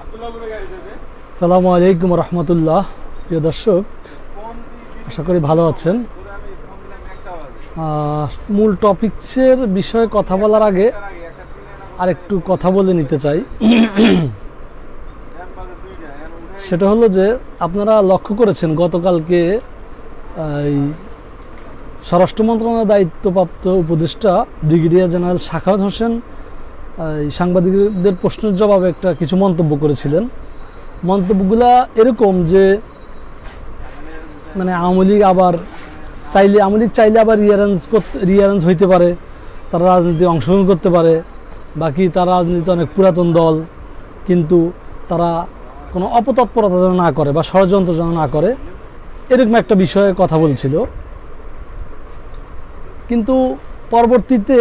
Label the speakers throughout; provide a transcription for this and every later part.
Speaker 1: আসসালামু আলাইকুম রহমতুল্লাহ। প্রিয় দর্শক, আশা করি ভালো আছেন। মূল টপিকসের বিষয়ে কথা বলার আগে আরেকটু কথা বলে নিতে চাই। সেটা হলো যে আপনারা লক্ষ্য করেছেন গতকালকে স্বরাষ্ট্র মন্ত্রণালয়ের দায়িত্বপ্রাপ্ত উপদেষ্টা ব্রিগেডিয়ার জেনারেল সাখাওয়াত হোসেন সাংবাদিকদের প্রশ্নের জবাবে একটা কিছু মন্তব্য করেছিলেন। মন্তব্যগুলা এরকম যে মানে আওয়ামী লীগ চাইলে আবার রিঅ্যারেঞ্জ হইতে পারে, তারা রাজনীতি অংশগ্রহণ করতে পারে, বাকি তারা রাজনীতি অনেক পুরাতন দল, কিন্তু তারা কোনো অপতৎপরতা যেন না করে বা ষড়যন্ত্র যেন না করে, এরকম একটা বিষয়ে কথা বলছিল। কিন্তু পরবর্তীতে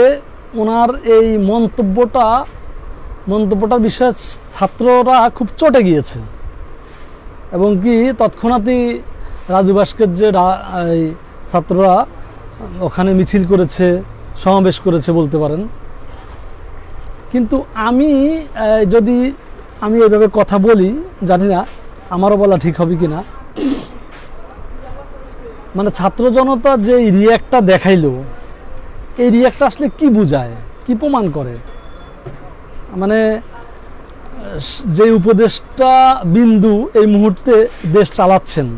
Speaker 1: ওনার এই মন্তব্যটার বিষয়ে ছাত্ররা খুব চটে গিয়েছে এবং কি তৎক্ষণাৎই রাজু ভাস্কর যে ছাত্ররা ওখানে মিছিল করেছে, সমাবেশ করেছে বলতে পারেন। কিন্তু আমি এইভাবে কথা বলি, জানি না আমারও বলা ঠিক হবে কিনা। মানে ছাত্র জনতা যে রিঅ্যাক্টটা দেখাইলো, এই রিঅ্যাক্টটা আসলে কি বোঝায়, কি প্রমাণ করে? মানে যে উপদেষ্টা বিন্দু এই মুহূর্তে দেশ চালাচ্ছেন,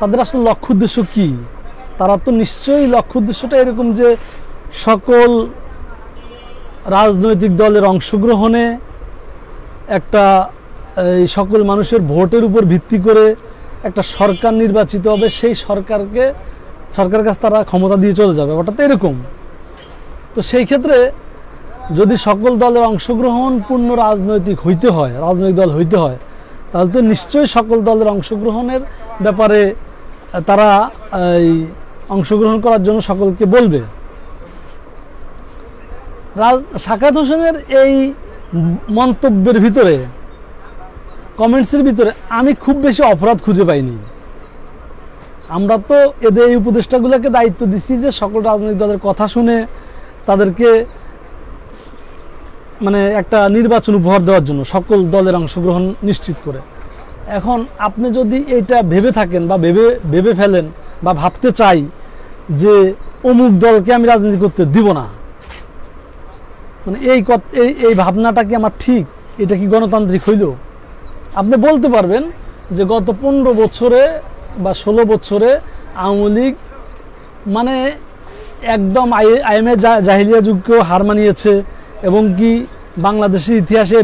Speaker 1: তাদের আসলে লক্ষ্য উদ্দেশ্য কি? তারা তো নিশ্চয়ই লক্ষ্য উদ্দেশ্যটা এরকম যে সকল রাজনৈতিক দলের অংশগ্রহণে একটা সকল মানুষের ভোটের উপর ভিত্তি করে একটা সরকার নির্বাচিত হবে, সেই সরকারের কাছে তারা ক্ষমতা দিয়ে চলে যাবে, ব্যাপারটা তো এরকম। তো সেই ক্ষেত্রে যদি সকল দলের অংশগ্রহণ পূর্ণ রাজনৈতিক দল হইতে হয়, তাহলে তো নিশ্চয়ই সকল দলের অংশগ্রহণের ব্যাপারে তারা অংশগ্রহণ করার জন্য সকলকে বলবে। সাখাওয়াত হোসেনের এই মন্তব্যের ভিতরে, কমেন্টসের ভিতরে আমি খুব বেশি অপরাধ খুঁজে পাইনি। আমরা তো এই উপদেষ্টাগুলোকে দায়িত্ব দিচ্ছি যে সকল রাজনৈতিক দলের কথা শুনে তাদেরকে মানে একটা নির্বাচন উপহার দেওয়ার জন্য, সকল দলের অংশগ্রহণ নিশ্চিত করে। এখন আপনি যদি এটা ভেবে থাকেন বা ভেবে ফেলেন বা ভাবতে চাই যে অমুক দলকে আমি রাজনীতি করতে দিব না, মানে এই ভাবনাটা কি আমার ঠিক? এটা কি গণতান্ত্রিক হইল? আপনি বলতে পারবেন যে গত 15 বছরে বা 16 বছরে আওয়ামী লীগ মানে একদম আইএমএ জাহিলিয়া যুগকেও হার মানিয়েছে এবং কি বাংলাদেশের ইতিহাসে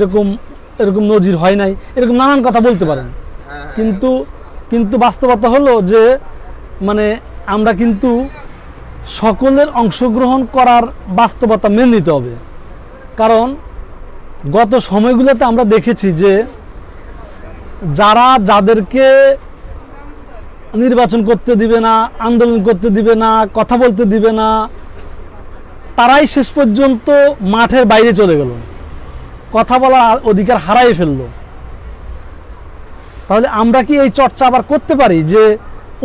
Speaker 1: এরকম নজির হয় নাই, এরকম নানান কথা বলতে পারেন। কিন্তু বাস্তবতা হলো যে মানে আমরা কিন্তু সকলের অংশগ্রহণ করার বাস্তবতা মেনে নিতে হবে। কারণ গত সময়গুলোতে আমরা দেখেছি যে যাদেরকে নির্বাচন করতে দিবে না, আন্দোলন করতে দিবে না, কথা বলতে দিবে না, তারাই শেষ পর্যন্ত মাঠের বাইরে চলে গেল, কথা বলার অধিকার হারাই ফেলল। তাহলে আমরা কি এই চর্চা আবার করতে পারি যে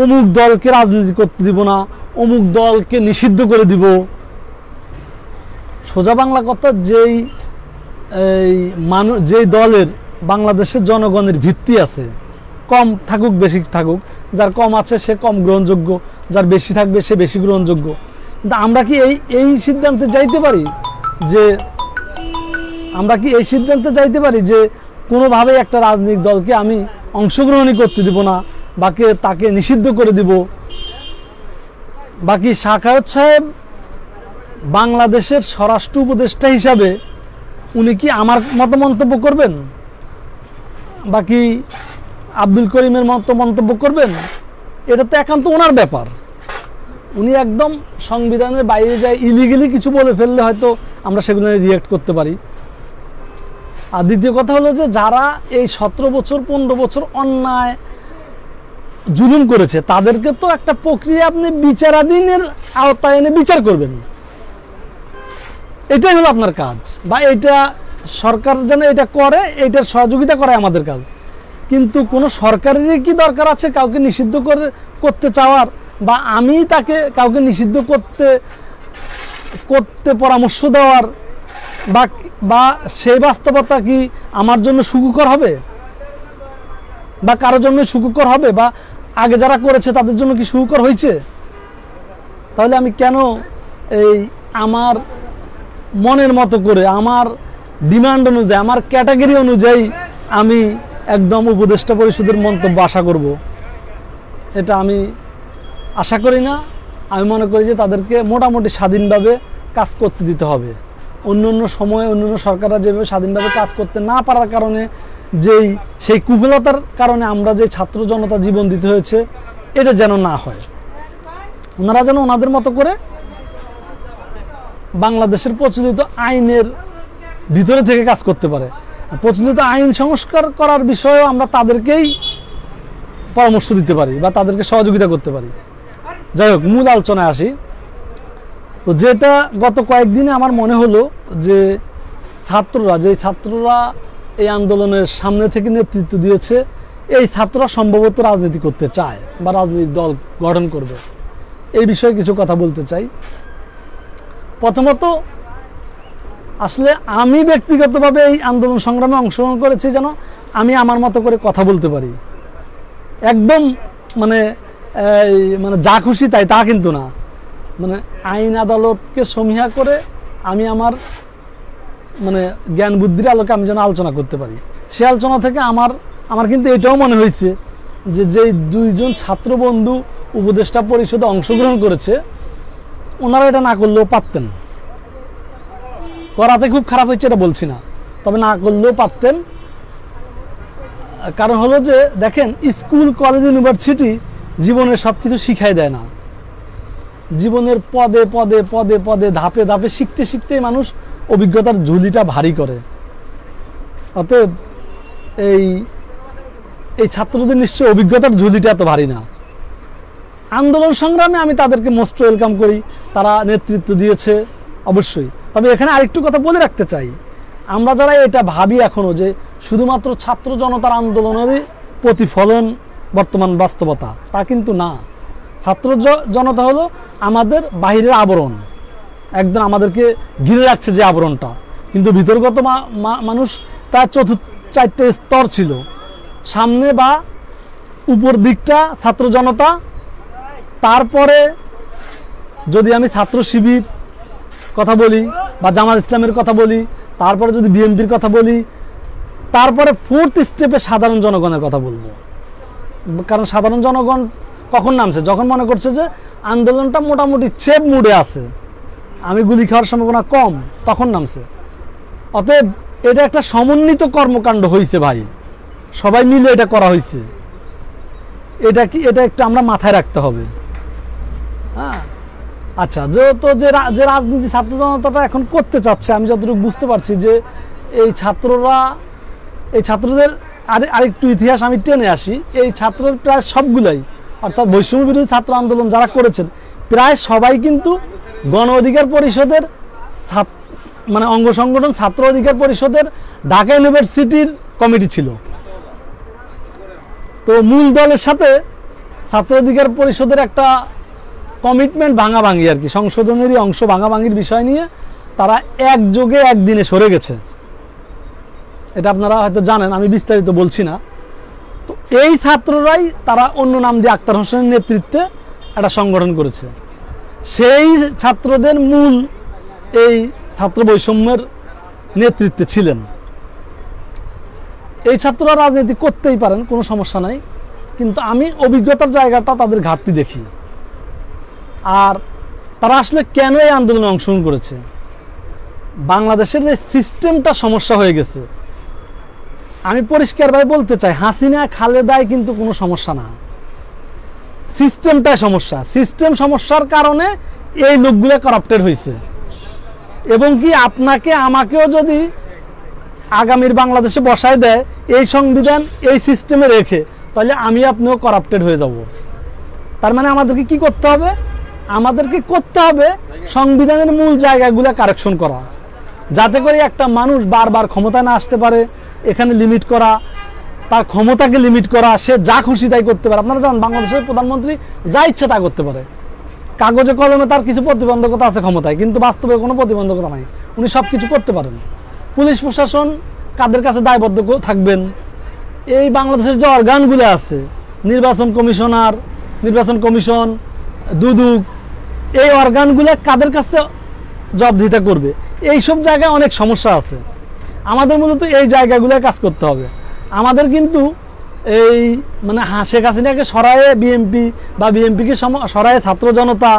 Speaker 1: অমুক দলকে রাজনীতি করতে দিব না, অমুক দলকে নিষিদ্ধ করে দিব? সোজা বাংলা কথা, যেই দলের বাংলাদেশের জনগণের ভিত্তি আছে, কম থাকুক বেশি থাকুক, যার কম আছে সে কম গ্রহণযোগ্য, যার বেশি থাকবে সে বেশি গ্রহণযোগ্য। কিন্তু আমরা কি এই সিদ্ধান্তে যাইতে পারি যে কোনোভাবেই একটা রাজনৈতিক দলকে আমি অংশগ্রহণই করতে দিব না, তাকে নিষিদ্ধ করে দিব? বাকি সাখাওয়াত সাহেব বাংলাদেশের স্বরাষ্ট্র উপদেষ্টা হিসাবে উনি কি আমার মতো মন্তব্য করবেন? বাকি আব্দুল করিমের মতো মন্তব্য করবেন? এটা তো একান্ত ওনার ব্যাপার। উনি একদম সংবিধানের বাইরে যায় ইলিগালি কিছু বলে ফেললে হয়তো আমরা সেগুলো রিঅ্যাক্ট করতে পারি। আর দ্বিতীয় কথা হলো যে যারা এই 17 বছর 15 বছর অন্যায় জুলুম করেছে, তাদেরকে তো একটা প্রক্রিয়া আপনি বিচারাধীনের আওতায় এনে বিচার করবেন, এটাই হলো আপনার কাজ। বা এটা সরকার যেন এটা করে, এটার সহযোগিতা করে আমাদের কাজ। কিন্তু কোনো সরকারেরই কি দরকার আছে কাউকে নিষিদ্ধ করতে চাওয়ার, বা আমি তাকে কাউকে নিষিদ্ধ করতে পরামর্শ দেওয়ার? বা সেই বাস্তবতা কি আমার জন্য সুখকর হবে, বা কারোর জন্য সুখকর হবে, বা আগে যারা করেছে তাদের জন্য কি সুখকর হয়েছে? তাহলে আমি কেন এই আমার মনের মতো করে, আমার ডিমান্ড অনুযায়ী, আমার ক্যাটাগরি অনুযায়ী আমি একদম উপদেষ্টা পরিষদের মন্তব্য আশা করব? এটা আমি আশা করি না। আমি মনে করি যে তাদেরকে মোটামুটি স্বাধীনভাবে কাজ করতে দিতে হবে। অন্য অন্য সময়ে অন্য অন্য সরকাররা যেভাবে স্বাধীনভাবে কাজ করতে না পারার কারণে সেই কুফলতার কারণে আমরা যে ছাত্র জনতা জীবন দিতে হয়েছে, এটা যেন না হয়। ওনারা যেন ওনাদের মতো করে বাংলাদেশের প্রচলিত আইনের ভিতরে থেকে কাজ করতে পারে। প্রচলিত আইন সংস্কার করার বিষয়েও আমরা তাদেরকেই পরামর্শ দিতে পারি বা তাদেরকে সহযোগিতা করতে পারি। যাই হোক, মূল আলোচনায় আসি। তো যেটা গত কয়েকদিনে আমার মনে হলো যে ছাত্ররা এই আন্দোলনের সামনে থেকে নেতৃত্ব দিয়েছে, এই ছাত্ররা সম্ভবত রাজনীতি করতে চায় বা রাজনৈতিক দল গঠন করবে। এই বিষয়ে কিছু কথা বলতে চাই। প্রথমত, আসলে আমি ব্যক্তিগতভাবে এই আন্দোলন সংগ্রামে অংশগ্রহণ করেছি যেন আমি আমার মতো করে কথা বলতে পারি। একদম মানে যা খুশি তাই তা কিন্তু না। মানে আইন আদালতকে সমীহা করে আমি আমার জ্ঞান বুদ্ধির আলোকে আমি যেন আলোচনা করতে পারি। সে আলোচনা থেকে আমার কিন্তু এটাও মনে হয়েছে যে যেই দুইজন ছাত্র বন্ধু উপদেষ্টা পরিষদে অংশগ্রহণ করেছে, ওনারা এটা না করলেও পারতেন। করাতে খুব খারাপ হয়েছে এটা বলছি না, তবে না করলেও পারতেন। কারণ হলো যে দেখেন, স্কুল, কলেজ, ইউনিভার্সিটি জীবনের সব কিছু শিখাই দেয় না। জীবনের পদে পদে পদে পদে ধাপে ধাপে শিখতে শিখতেই মানুষ অভিজ্ঞতার ঝুলিটা ভারী করে। অতএব এই ছাত্রদের নিশ্চয় অভিজ্ঞতার ঝুলিটা এত ভারী না। আন্দোলন সংগ্রামে আমি তাদেরকে মোস্ট ওয়েলকাম করি, তারা নেতৃত্ব দিয়েছে অবশ্যই। তবে এখানে আরেকটু কথা বলে রাখতে চাই, আমরা যারা এটা ভাবি এখনো যে শুধুমাত্র ছাত্র জনতার আন্দোলনেরই প্রতিফলন বর্তমান বাস্তবতা, তা কিন্তু না। ছাত্র জনতা হলো আমাদের বাহিরের আবরণ, একদম আমাদেরকে ঘিরে রাখছে যে আবরণটা, কিন্তু ভিতরগত মানুষ প্রায় 4-5টা স্তর ছিল। সামনে বা উপর দিকটা ছাত্র জনতা, তারপরে যদি আমি ছাত্র শিবির কথা বলি বা জামাত ইসলামের কথা বলি, তারপরে যদি বিএনপির কথা বলি, তারপরে 4th স্টেপে সাধারণ জনগণের কথা বলবো। কারণ সাধারণ জনগণ কখন নামছে? যখন মনে করছে যে আন্দোলনটা মোটামুটি সেফ মুডে আছে, আমি গুলি খাওয়ার সম্ভাবনা কম, তখন নামছে। অতএব এটা একটা সমন্বিত কর্মকাণ্ড হয়েছে ভাই, সবাই মিলে এটা করা হয়েছে। এটা একটু আমরা মাথায় রাখতে হবে। হ্যাঁ, আচ্ছা, যেহেতু যে রাজনীতি ছাত্র জনতাটা এখন করতে চাচ্ছে, আমি যতটুকু বুঝতে পারছি যে এই ছাত্রদের আরেকটু ইতিহাস আমি টেনে আসি। এই ছাত্রের প্রায় সবগুলাই, অর্থাৎ বৈষম্য বিরোধী ছাত্র আন্দোলন যারা করেছেন প্রায় সবাই কিন্তু গণ অধিকার পরিষদের অঙ্গ সংগঠন ছাত্র অধিকার পরিষদের ঢাকা ইউনিভার্সিটির কমিটি ছিল। তো মূল দলের সাথে ছাত্র অধিকার পরিষদের একটা কমিটমেন্ট ভাঙাভাঙি আর কি, সংশোধনেরই অংশ ভাঙাভাঙির বিষয় নিয়ে তারা একযোগে একদিনে সরে গেছে। এটা আপনারা হয়তো জানেন, আমি বিস্তারিত বলছি না। তো এই ছাত্ররাই তারা অন্য নাম দিয়ে আক্তার হোসেনের নেতৃত্বে একটা সংগঠন করেছে। সেই ছাত্রদের মূল এই ছাত্র বৈষম্যের নেতৃত্বে ছিলেন। এই ছাত্ররা রাজনীতি করতেই পারেন, কোনো সমস্যা নাই, কিন্তু আমি অভিজ্ঞতার জায়গাটা তাদের ঘাটতি দেখি। আর তারা আসলে কেন এই আন্দোলনে অংশগ্রহণ করেছে? বাংলাদেশের যে সিস্টেমটা সমস্যা হয়ে গেছে, আমি পরিষ্কারভাবে বলতে চাই, হাসিনা খালেদায় কিন্তু কোনো সমস্যা না, সিস্টেমটাই সমস্যা। সিস্টেম সমস্যার কারণে এই লোকগুলো কারাপ্টেড হয়েছে। এবং কি আপনাকে আমাকেও যদি আগামীর বাংলাদেশে বসায় দেয় এই সংবিধান এই সিস্টেমে রেখে, তাহলে আমি আপনিও কারাপ্টেড হয়ে যাব। তার মানে আমাদেরকে কি করতে হবে? আমাদেরকে করতে হবে সংবিধানের মূল জায়গাগুলো কারেকশন করা, যাতে করে একটা মানুষ বারবার ক্ষমতায় না আসতে পারে। এখানে লিমিট করা, তার ক্ষমতাকে লিমিট করা, সে যা খুশি তাই করতে পারে। আপনারা জানেন বাংলাদেশের প্রধানমন্ত্রী যা ইচ্ছা তা করতে পারে। কাগজে কলমে তার কিছু প্রতিবন্ধকতা আছে ক্ষমতায়, কিন্তু বাস্তবে কোনো প্রতিবন্ধকতা নাই, উনি সব কিছু করতে পারেন। পুলিশ প্রশাসন কাদের কাছে দায়বদ্ধ থাকবেন? এই বাংলাদেশের যে অর্গানগুলো আছে, নির্বাচন কমিশনার, নির্বাচন কমিশন, দুদক, এই অর্গানগুলো কাদের কাছে জবাবদিহিতা করবে? এইসব জায়গায় অনেক সমস্যা আছে। আমাদের মূলত এই জায়গাগুলোয় কাজ করতে হবে। আমাদের কিন্তু এই মানে শেখ হাসিনাকে সরায়ে বিএনপি বা বিএনপিকে সরায়ে ছাত্র জনতা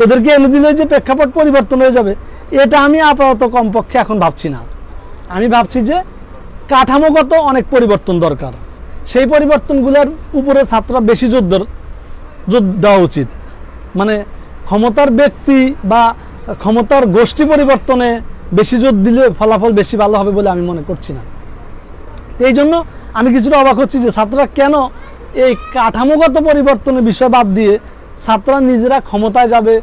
Speaker 1: এদেরকে এনে দিলে যে প্রেক্ষাপট পরিবর্তন হয়ে যাবে, এটা আমি আপাতত কমপক্ষে এখন ভাবছি না। আমি ভাবছি যে কাঠামোগত অনেক পরিবর্তন দরকার। সেই পরিবর্তনগুলোর উপরে ছাত্ররা বেশি জোর দেওয়া উচিত। মানে ক্ষমতার ব্যক্তি বা ক্ষমতার গোষ্ঠী পরিবর্তনে বেশি জোর দিলে ফলাফল বেশি ভালো হবে বলে আমি মনে করছি না। এই জন্য আমি কিছুটা অবাক হচ্ছি যে ছাত্ররা কেন এই কাঠামোগত পরিবর্তনের বিষয় বাদ দিয়ে ছাত্ররা নিজেরা ক্ষমতায় যাবে,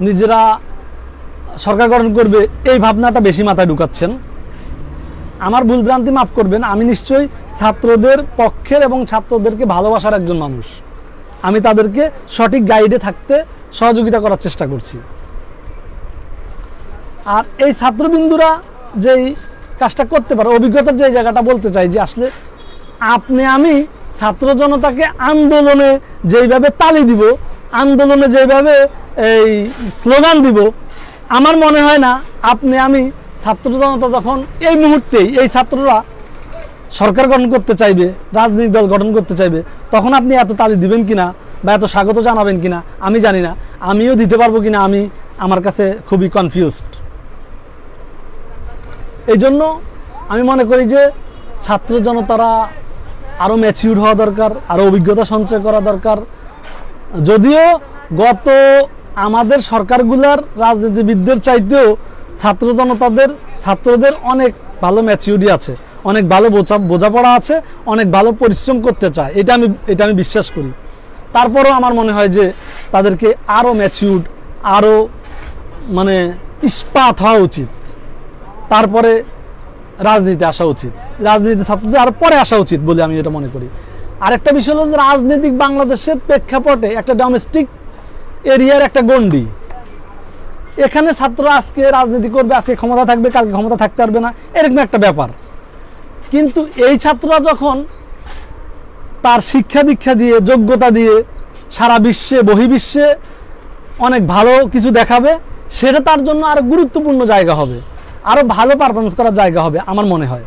Speaker 1: নিজেরা সরকার গঠন করবে, এই ভাবনাটা বেশি মাথায় ঢুকাচ্ছেন। আমার ভুলভ্রান্তি মাফ করবেন, আমি নিশ্চয়ই ছাত্রদের পক্ষের এবং ছাত্রদেরকে ভালোবাসার একজন মানুষ। আমি তাদেরকে সঠিক গাইডে থাকতে সহযোগিতা করার চেষ্টা করছি। আর এই ছাত্রবিন্দুরা যেই কাজটা করতে পারে, অভিজ্ঞতার যে জায়গাটা বলতে চাই যে আসলে আপনি আমি ছাত্র জনতাকে আন্দোলনে যেইভাবে তালি দিব, আন্দোলনে যেইভাবে এই স্লোগান দিব, আমার মনে হয় না আপনি আমি ছাত্র জনতা যখন এই মুহূর্তেই এই ছাত্ররা সরকার গঠন করতে চাইবে, রাজনৈতিক দল গঠন করতে চাইবে, তখন আপনি এত তালি দিবেন কিনা বা এত স্বাগত জানাবেন কিনা আমি জানি না। আমিও দিতে পারবো কিনা আমার কাছে খুবই কনফিউজড। এই জন্য আমি মনে করি যে ছাত্র জনতারা আরও ম্যাচিউর হওয়া দরকার, আরও অভিজ্ঞতা সঞ্চয় করা দরকার। যদিও গত আমাদের সরকারগুলার রাজনীতিবিদদের চাইতেও ছাত্রদের অনেক ভালো ম্যাচিউরিটি আছে, অনেক ভালো বোঝাপড়া আছে, অনেক ভালো পরিশ্রম করতে চায়, এটা আমি বিশ্বাস করি। তারপরেও আমার মনে হয় যে তাদেরকে আরও ম্যাচিউরড, আরও মানে ইস্পাত হওয়া উচিত, তারপরে রাজনীতিতে আসা উচিত, রাজনীতি ছাত্রদের আরও পরে আসা উচিত বলে আমি এটা মনে করি। আরেকটা বিষয় হলো যে রাজনৈতিক বাংলাদেশের প্রেক্ষাপটে একটা ডোমেস্টিক এরিয়ার একটা গণ্ডি, এখানে ছাত্ররা আজকে রাজনীতি করবে, আজকে ক্ষমতা থাকবে, কালকে ক্ষমতা থাকতে পারবে না, এরকম একটা ব্যাপার। কিন্তু এই ছাত্ররা যখন তার শিক্ষা দীক্ষা দিয়ে, যোগ্যতা দিয়ে সারা বিশ্বে, বহির্বিশ্বে অনেক ভালো কিছু দেখাবে, সেটা তার জন্য আরও গুরুত্বপূর্ণ জায়গা হবে, আরও ভালো পারফরমেন্স করার জায়গা হবে আমার মনে হয়।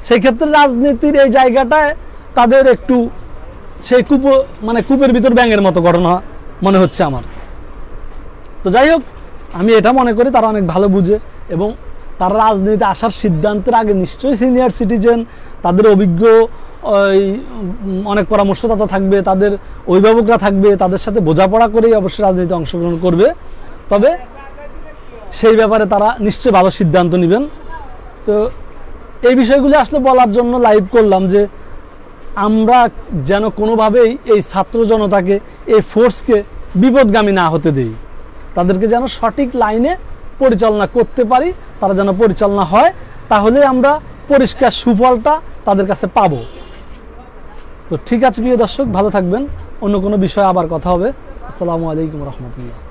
Speaker 1: সেই ক্ষেত্রে রাজনীতির এই জায়গাটায় তাদের একটু সেই কূপের ভিতর ব্যাঙের মতো ঘটনা মনে হচ্ছে আমার। তো যাই হোক, আমি এটা মনে করি তারা অনেক ভালো বুঝে এবং তারা রাজনীতিতে আসার সিদ্ধান্তের আগে নিশ্চয়ই সিনিয়র সিটিজেন, তাদের অভিজ্ঞ অনেক পরামর্শদাতা থাকবে, তাদের অভিভাবকরা থাকবে, তাদের সাথে বোঝাপড়া করেই অবশ্যই রাজনীতিতে অংশগ্রহণ করবে। তবে সেই ব্যাপারে তারা নিশ্চয়ই ভালো সিদ্ধান্ত নেবেন। তো এই বিষয়গুলি আসলে বলার জন্য লাইভ করলাম যে আমরা যেন কোনোভাবেই এই ছাত্র জনতাকে, এই ফোর্সকে বিপদগামী না হতে দেই, তাদেরকে যেন সঠিক লাইনে পরিচালনা করতে পারি, তারা যেন পরিচালনা হয়, তাহলে আমরা পরিষ্কার সুফলটা তাদের কাছে পাবো। তো ঠিক আছে প্রিয় দর্শক, ভালো থাকবেন, অন্য কোনো বিষয়ে আবার কথা হবে। আসসালামু আলাইকুম রহমতুল্লাহ।